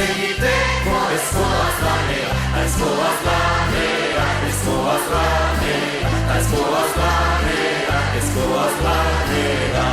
egiteko ezkoaz lanera, ezkoaz lanera, ezkoaz lanera, ezkoaz lanera, ezkoaz lanera.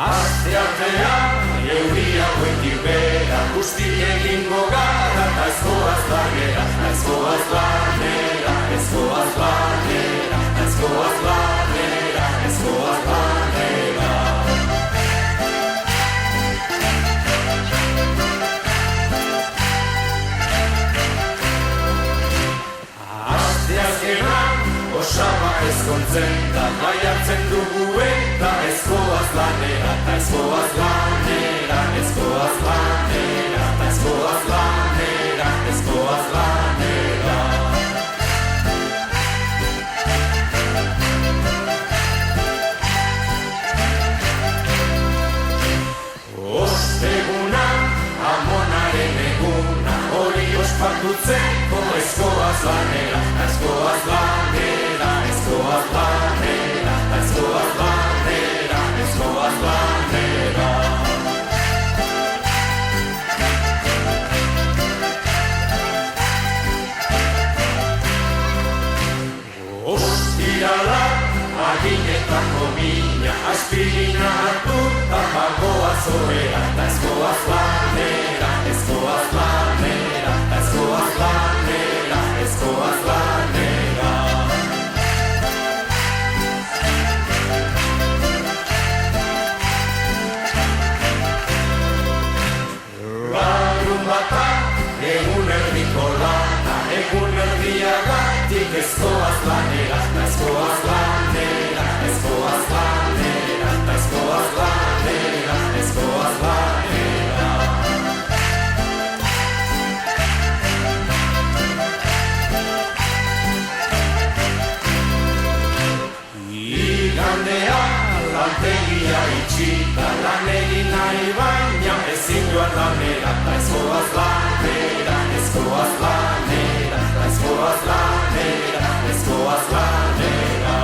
Asteartean, euria goitik bera, guzti egingo gara, ezkoaz lanera, ezkoaz lanera, ezkoaz lanera, ezkoaz lanera, ezkoaz lanera. Asteazkenan, osaba ezkontzen da, jaiartzen dugu eta ezkoaz lanera, ezkoaz lanera, ezkoaz lanera, ezkoaz lanera, ezkoaz lanera. Ostegunan, amonaren eguna, hori ospatutzeko ezkoaz lanera, ezkoaz lanera, ezkoaz lanera, ezkoaz lanera, ezkoaz lanera. Ostirala, aginetako mina, aspirina hartu, tapagoaz ohera, ezkoaz lanera, ezkoaz lanera, ezkoaz lanera, ezkoaz lanera. Larun bata, egun erdiko lana, egun erdiagatik ezkoaz lanera, ezkoaz lanera, ezkoaz lanera, ezkoaz lanera, ezkoaz lanera. Igandea, lantegia itxita, lan egin nahi baina ezin joan lanera, ezkoaz lanera, ezkoaz lanera, ezkoaz lanera, ezkoaz lanera.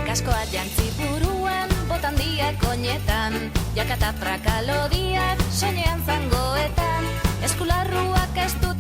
Kaskoa jantzi buruan, botandiak oinetan, jakata prakalodiak soinean zangoetan, eskularruak ez dut